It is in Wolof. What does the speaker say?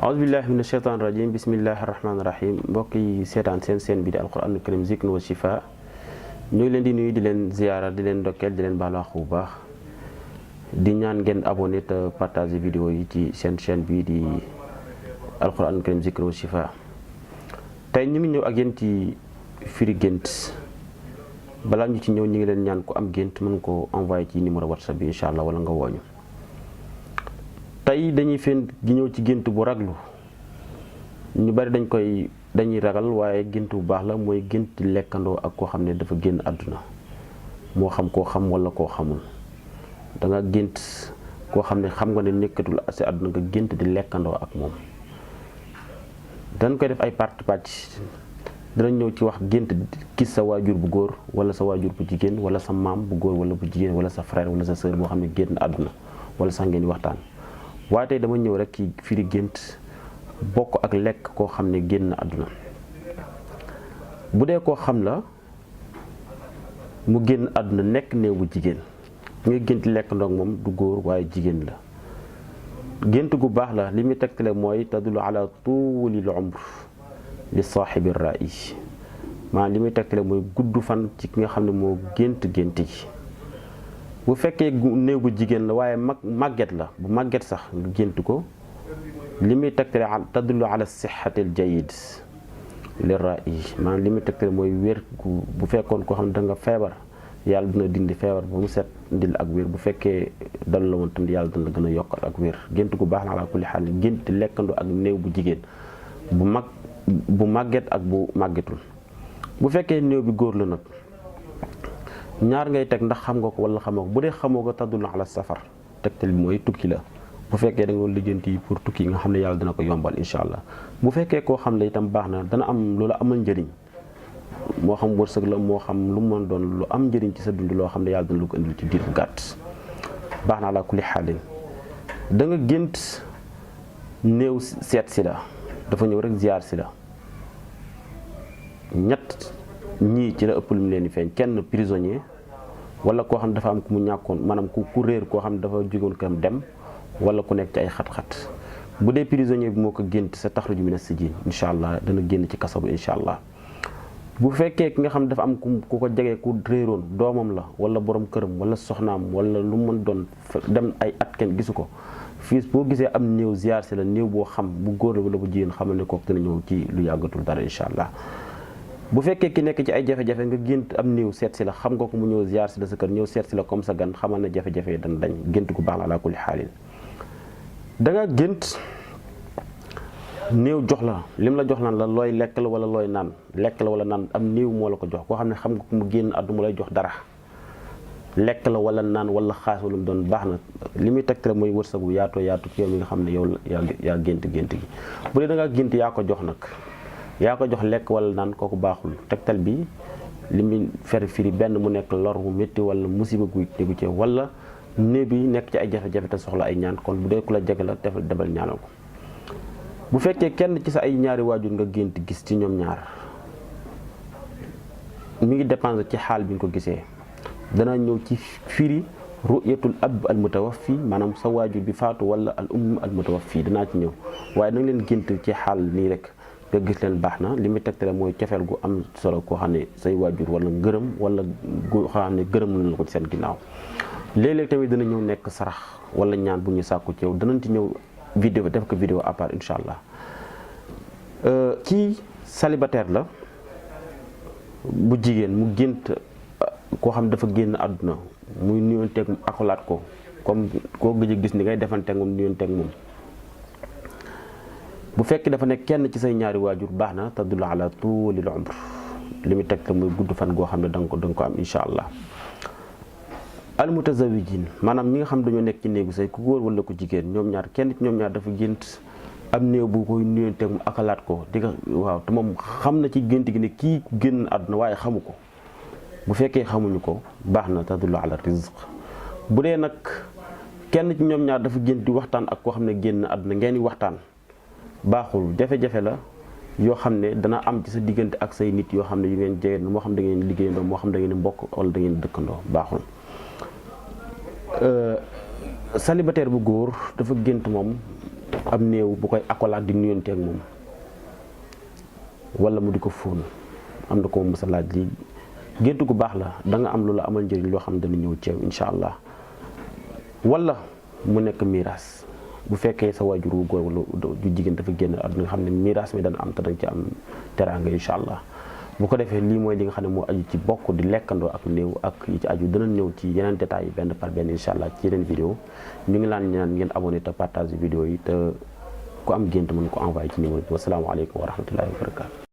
aousubillahi min asheytaan rajim bismillahi rahmaani rahim mbokk yi seetaan seen bi di alquranul karim zikr wa shifa ñu ngi leen di nuyu di leen ziyaara di leen ndokkeel di leen baalu àq bu baax di ñaan ngeen abonné te partager vidéo yi ci seen chaîne bi di alquranul karim zikr wa shifa. tey ñu ngi ñëw ak yéen ci firi gént. balaa ñu ci ñëw ñu ngi leen ñaan ku am gént mën ko envoyé ci numéro whatsapp bi incha allah wala nga wooñu. tey dañuy fen gi ñëw ci gént bu raglu ñu bari dañuy ragal waaye gént bu baax la mooy gént lekkandoo ak koo xam ne dafa génn àdduna moo xam koo xam wala koo xamul da nga gént koo xam ne xam nga ne nekkatul si àdduna nga gént di lekkandoo ak moom. dañ koy def ay parti pàcc danañ ñëw ci wax gént gis sa waajur bu góor wala sa waajur bu jigéen wala sa maam bu góor wala bu jigéen wala sa frère wala sa sœur boo xam ne génn àdduna wala sax ngeen di waxtaan. waaye tey dama ñëw rek ci firi gént bokk ak lekk koo xam ne génn àdduna. bu dee koo xam la mu génn àdduna nekk néew bu jigéen nga gént lekk ndox moom du góor waaye jigéen la. gént gu baax la li muy tegtale mooy tadulu ala tuulil umr li saaxibi ra'i maanaam li muy tegtale mooy gudd fan ci ki nga xam ne moo gént gi. bu fekkee néew bu jigéen la waaye màgget la bu màgget sax nga gént ko li muy tegtale tadullu ala sixatil jayid li ra'i maanaam li muy tegtale mooy wér bu fekkoon koo xam ne da nga feebar yàlla dina dindi feebar ba mu set ndil ak wér bu fekkee dal la woon tamit yàlla dina gën a yokkal ak wér. gént gu baax na ala kulli xaal gént lekkandoo ak néew bu jigéen bu màgget ak bu màggetul. bu fekkee néew bi góor la nag ñaar ngay teg ndax xam nga ko wala xamoo ko bu dee xamoo ko tadullu ala safar tegtal bi mooy tukki la bu fekkee da nga lijjanti pour tukki nga xam ne yàlla dina ko yombal incha allah. bu fekkee koo xam ne itam baax na dana am loola amal njëriñ moo xam wërsëg la moo xam lu mu mën doon lu am njëriñ ci sa dund loo xam ne yàlla dina lu ko indil ci diir bu gàtt baax na ala kulli xaalin. da nga gént néew seet si la dafa ñëw rek ziar si la ñett ñii ci la ëpp lu mu leen di feeñ kenn prisonnier wala koo xam ne dafa am ku mu ñàkkoon maanaam ku réer koo xam ne dafa jógoon këram dem wala ku nekk ci ay xat-xat. bu dee prisonnier bi moo ko gént sa taxruju mina sijin incha allah dana génn ci kaso bi incha allah. bu fekkee ki nga xam ne dafa am ku ko jege ku réeroon doomam la wala borom këram wala soxnaam wala lu mën doon dem ay at kenn gisu ko fii boo gisee am néew ziar si la néew boo xam bu góor la wala bu jigéen xamal ne kooku dina ñëw ci lu yàggatul dara incha allah. bu fekkee ki nekk ci ay jafe-jafe nga gént am néew seet si la xam nga ko mu ñëw ziar si la sa kër ñëw seet si la comme sa gan xamal ne jafe-jafe yi dañ dañ gént ku baax la ala kulli xaalin. da nga gént néew jox la lim la jox naan la looy lekk la wala looy naan lekk la wala naan am néew moo la ko jox koo xam ne xam nga ko mu génn àdduna mu lay jox dara lekk la wala naan wala xaas wala mu doon baax na li muy tegtale mooy wërsëgu yaatoo yaatu ci yow mi nga xam ne yow yaa gént gi. bu dee da nga gént yaa ko jox nag yaa ko jox lekk wala naan kooku baaxul tegtal bi li muy firi benn mu nekk lor bu métti wala musiba guy tegu ci wala néew bi nekk ci ay jafe-jafe te soxla ay ñaan kon bu dee ku la jege la defal ñaanal ko. bu fekkee kenn ci sa ay ñaari waajur nga gént gis ci ñoom ñaar mi ngi dépendre ci xaal bi nga ko gisee dana ñëw ci firi ru'yatul ab al mutawaffi maanaam sa waajur bi faatu wala al umm al mutawaffi danaa ci ñëw waaye da nga leen gént ci xaal nii rek nga gis leen baax na li muy tegtale mooy cofeel gu am solo koo xam ne say waajur wala ngërëm wala koo xam ne gërëm la ko ci seen ginnaaw. léeg-léeg tamit dana ñëw nekk sarax wala ñaan bu ñu sàkku ci yow danañ ci ñëw vidéo def ko vidéo à part incha allah. kii célibataire la bu jigéen mu gént koo xam dafa génn àdduna muy nuyonteeg akolaat ko comme koo gëj a gis ni ngay defanteeg moom nuyonteeg moom. bu fekkee dafa nekk kenn ci say ñaari waajur baax na tadullu ala tuulil umr li muy teg muy gudd fan goo xam ne da nga ko am incha allah. al mutazawijin maanaam ñi nga xam dañoo nekk ci néegu say ku góor wala ku jigéen ñoom ñaar kenn ci ñoom ñaar dafa gént am néew bu koy nuyonteeg mu akalaat ko di nga waaw te moom xam na ci gént gi ne kii génn àdduna waaye xamu ko. bu fekkee xamuñu ko baax na tadullu ala rizq. bu dee nag kenn ci ñoom ñaar dafa gént di waxtaan ak koo xam ne génn àdduna ngeen di waxtaan baaxul jafe-jafe la yoo xam ne dana am ci sa diggante ak say nit yoo xam ne yu ngeen jege moo xam da ngeen liggéeyandoo moo xam da ngeen mbokk wala da ngeen dëkkandoo baaxul. célibataire bu góor dafa gént moom am néew bu koy accolade di nuyonté ak mom wala mu diko fóon am na ko mos a laaj lii gént gu baax la da nga am lu la amal njëriñ loo xam ne dana ñëw ci yow incha allah wala mu nekk miiras bu fekkee sa waajur wu góor wala ju jigéen dafa génn àdduna nga xam ne miiras mi dana am te danga ci am teraanga incha allah bu ko defee lii mooy li nga xam ne moo aju ci bokk di lekkandoo ak néew ak yi ci aju dana ñëw ci yeneen détails yi benn par benn incha allah ci yeneen vidéo ñu ngi laan ñaan ngeen abonné te partage vidéo yi te ku am gént mën ko envoyé ci numéro bi wasalaamaaleykum wa rahmatullahi wa barakatu